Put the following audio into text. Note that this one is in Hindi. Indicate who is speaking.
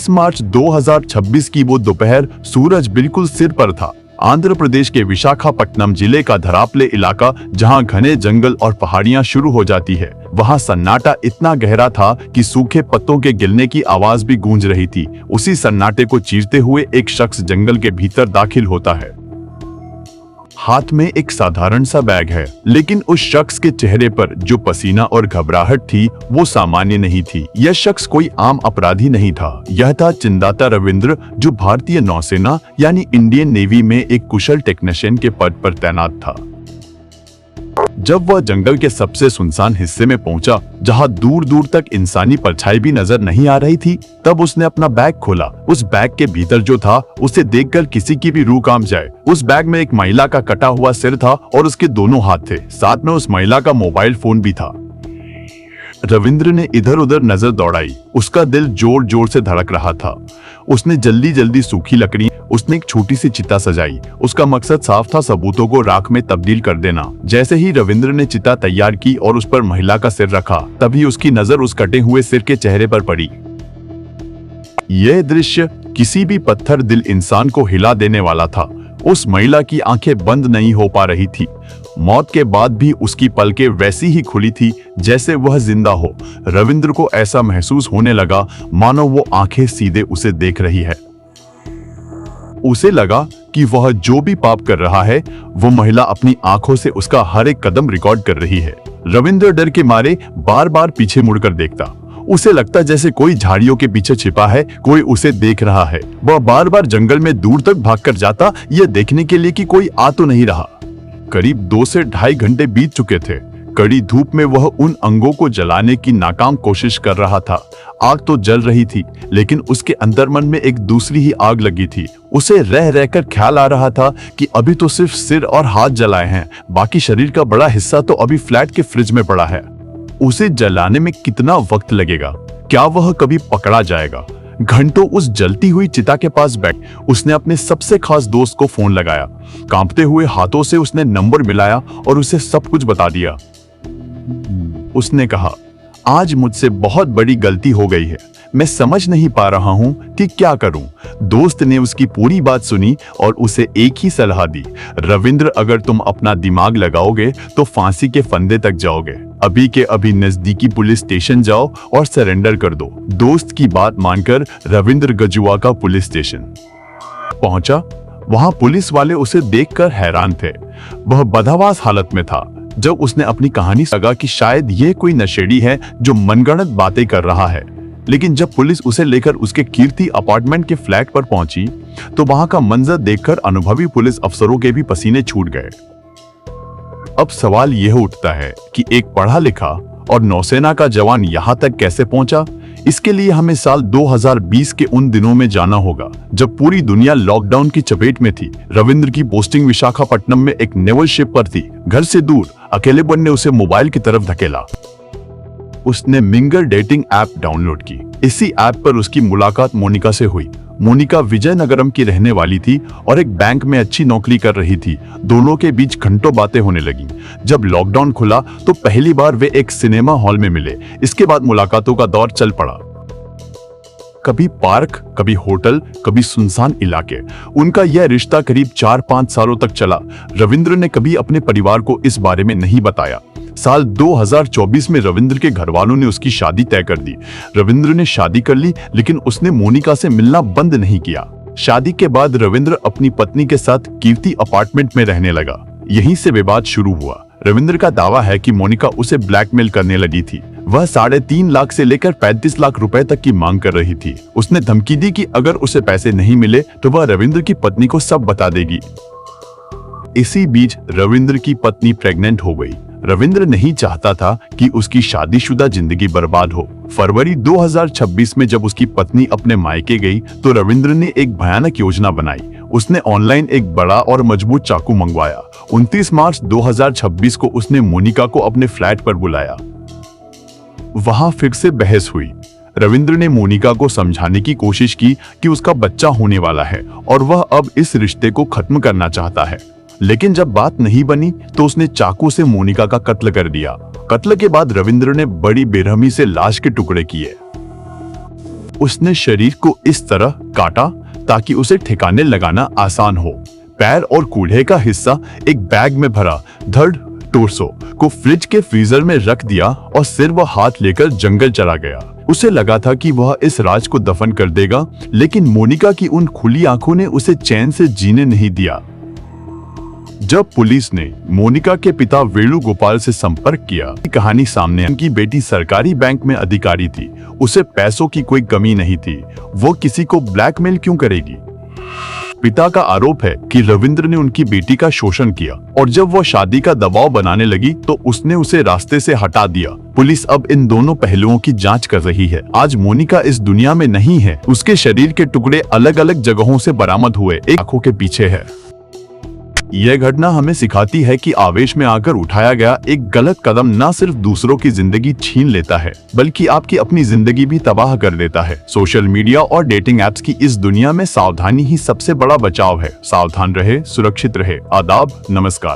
Speaker 1: 29 मार्च 2026 की वो दोपहर सूरज बिल्कुल सिर पर था। आंध्र प्रदेश के विशाखापट्टनम जिले का धरापले इलाका, जहां घने जंगल और पहाड़ियां शुरू हो जाती है, वहां सन्नाटा इतना गहरा था कि सूखे पत्तों के गिरने की आवाज भी गूंज रही थी। उसी सन्नाटे को चीरते हुए एक शख्स जंगल के भीतर दाखिल होता है। हाथ में एक साधारण सा बैग है, लेकिन उस शख्स के चेहरे पर जो पसीना और घबराहट थी वो सामान्य नहीं थी। यह शख्स कोई आम अपराधी नहीं था। यह था चिंदाता रविंद्र, जो भारतीय नौसेना यानी इंडियन नेवी में एक कुशल टेक्नीशियन के पद पर तैनात था। जब वह जंगल के सबसे सुनसान हिस्से में पहुंचा, जहां दूर दूर तक इंसानी परछाई भी नजर नहीं आ रही थी, तब उसने अपना बैग खोला। उस बैग के भीतर जो था उसे देखकर किसी की भी रूह कांप जाए। उस बैग में एक महिला का कटा हुआ सिर था और उसके दोनों हाथ थे। साथ में उस महिला का मोबाइल फोन भी था। रविंद्र ने इधर उधर नजर दौड़ाई। उसका दिल जोर जोर से धड़क रहा था। उसने जल्दी जल्दी सूखी लकड़ी, उसने एक छोटी सी चिता सजाई। उसका मकसद साफ था, सबूतों को राख में तब्दील कर देना। जैसे ही रविंद्र ने चिता तैयार की और उस पर महिला का सिर रखा, तभी उसकी नजर उस कटे हुए सिर के चेहरे पर पड़ी। यह दृश्य किसी भी पत्थर दिल इंसान को हिला देने वाला था। उस महिला की आंखें बंद नहीं हो पा रही थी। मौत के बाद भी उसकी पलकें वैसी ही खुली थी जैसे वह जिंदा हो। रविंद्र को ऐसा महसूस होने लगा मानो वो आंखें सीधे उसे देख रही है। उसे लगा कि वह जो भी पाप कर रहा है, वो महिला अपनी आंखों से उसका हर एक कदम रिकॉर्ड कर रही है। रविंद्र डर के मारे बार बार पीछे मुड़कर देखता। उसे लगता जैसे कोई झाड़ियों के पीछे छिपा है, कोई उसे देख रहा है। वह बार बार जंगल में दूर तक भागकर जाता, यह देखने के लिए कि कोई आ तो नहीं रहा। करीब 2 से ढाई घंटे बीत चुके थे। कड़ी धूप में वह उन अंगों को जलाने की नाकाम कोशिश कर रहा था। आग तो जल रही थी, लेकिन उसके अंतर्मन में एक दूसरी ही आग लगी थी। उसे रह रहकर ख्याल आ रहा था कि अभी तो सिर्फ सिर और हाथ जलाए हैं, बाकी शरीर का बड़ा हिस्सा तो अभी फ्लैट के फ्रिज में पड़ा है। उसे जलाने में कितना वक्त लगेगा? क्या वह कभी पकड़ा जाएगा? घंटों उस जलती हुई चिता के पास बैठ उसने अपने सबसे खास दोस्त को फोन लगाया। कांपते हुए हाथों से उसने नंबर मिलाया और उसे सब कुछ बता दिया। उसने कहा, आज मुझसे बहुत बड़ी गलती हो गई है। मैं समझ नहीं पा रहा हूं कि क्या करूं। दोस्त ने उसकी पूरी बात सुनी और उसे एक ही सलाह दी, रविंद्र, अगर तुम अपना दिमाग लगाओगे तो फांसी के फंदे तक जाओगे। अभी के अभी नजदीकी पुलिस स्टेशन जाओ और सरेंडर कर दो। दोस्त की बात मानकर रविंद्र गजुआ का पुलिस स्टेशन पहुंचा। वहां पुलिस वाले उसे देखकर हैरान थे। वह बदहवास हालत में था। जब उसने अपनी कहानी लगा कि शायद ये कोई नशेड़ी है जो मनगढ़ंत बातें कर रहा है, लेकिन जब पुलिस उसे लेकर उसके कीर्ति अपार्टमेंट के फ्लैट पर पहुंची, तो वहां का मंजर देखकर अनुभवी पुलिस अफसरों के भी पसीने छूट गए। अब सवाल यह उठता है कि एक पढ़ा लिखा और नौसेना का जवान यहां तक कैसे पहुंचा? इसके लिए हमें साल 2020 के उन दिनों में जाना होगा, जब पूरी दुनिया लॉकडाउन की चपेट में थी। रविंद्र की पोस्टिंग विशाखापट्टनम में एक नेवल शिप पर थी। घर से दूर अकेलेपन ने उसे मोबाइल की तरफ धकेला। उसने मिंगल डेटिंग ऐप डाउनलोड की। इसी ऐप पर उसकी मुलाकात मोनिका से हुई। मोनिका विजयनगरम की रहने वाली थी और एक बैंक में अच्छी नौकरी कर रही थी। दोनों के बीच घंटों बातें होने लगी। जब लॉकडाउन खुला तो पहली बार वे एक सिनेमा हॉल में मिले। इसके बाद मुलाकातों का दौर चल पड़ा। कभी पार्क, कभी होटल, कभी सुनसान इलाके। उनका यह रिश्ता करीब 4-5 सालों तक चला। रविंद्र ने कभी अपने परिवार को इस बारे में नहीं बताया। साल 2024 में रविंद्र के घर वालों ने उसकी शादी तय कर दी। रविंद्र ने शादी कर ली, लेकिन उसने मोनिका से मिलना बंद नहीं किया। शादी के बाद रविंद्र अपनी पत्नी के साथ कीर्ति अपार्टमेंट में रहने लगा। यहीं से विवाद शुरू हुआ। रविंद्र का दावा है कि मोनिका उसे ब्लैकमेल करने लगी थी। वह 3.5 लाख से लेकर 35 लाख रुपए तक की मांग कर रही थी। उसने धमकी दी कि अगर उसे पैसे नहीं मिले तो वह रविंद्र की पत्नी को सब बता देगी। इसी बीच रविंद्र की पत्नी प्रेग्नेंट हो गई। रविंद्र नहीं चाहता था कि उसकी शादीशुदा जिंदगी बर्बाद हो। फरवरी 2026 में जब उसकी पत्नी अपने मायके गई तो रविंद्र ने एक भयानक योजना बनाई। उसने ऑनलाइन एक बड़ा और मजबूत चाकू मंगवाया। 29 मार्च 2026 को उसने मोनिका को अपने फ्लैट पर बुलाया। वहां फिर से बहस हुई। रविंद्र ने मोनिका को समझाने की कोशिश की कि उसका बच्चा होने वाला है और वह अब इस रिश्ते को खत्म करना चाहता है, लेकिन जब बात नहीं बनी तो उसने चाकू से मोनिका का कत्ल कर दिया। कत्ल के बाद रविंद्र ने बड़ी बेरहमी से लाश के टुकड़े किए। उसने शरीर को इस तरह काटा ताकि उसे ठिकाने लगाना आसान हो। पैर और कूल्हे का हिस्सा एक बैग में भरा, धड़ टोर्सो को फ्रिज के फ्रीजर में रख दिया और सिर व हाथ लेकर जंगल चला गया। उसे लगा था कि वह इस राज को दफन कर देगा, लेकिन मोनिका की उन खुली आंखों ने उसे चैन से जीने नहीं दिया। जब पुलिस ने मोनिका के पिता वेणुगोपाल से संपर्क किया, कहानी सामने आई। उनकी बेटी सरकारी बैंक में अधिकारी थी, उसे पैसों की कोई कमी नहीं थी, वो किसी को ब्लैकमेल क्यों करेगी। पिता का आरोप है कि रविंद्र ने उनकी बेटी का शोषण किया और जब वो शादी का दबाव बनाने लगी तो उसने उसे रास्ते से हटा दिया। पुलिस अब इन दोनों पहलुओं की जांच कर रही है। आज मोनिका इस दुनिया में नहीं है, उसके शरीर के टुकड़े अलग अलग जगहों से बरामद हुए एक आंखों के पीछे है। यह घटना हमें सिखाती है कि आवेश में आकर उठाया गया एक गलत कदम न सिर्फ दूसरों की जिंदगी छीन लेता है, बल्कि आपकी अपनी जिंदगी भी तबाह कर देता है। सोशल मीडिया और डेटिंग एप्स की इस दुनिया में सावधानी ही सबसे बड़ा बचाव है। सावधान रहे, सुरक्षित रहे। आदाब, नमस्कार।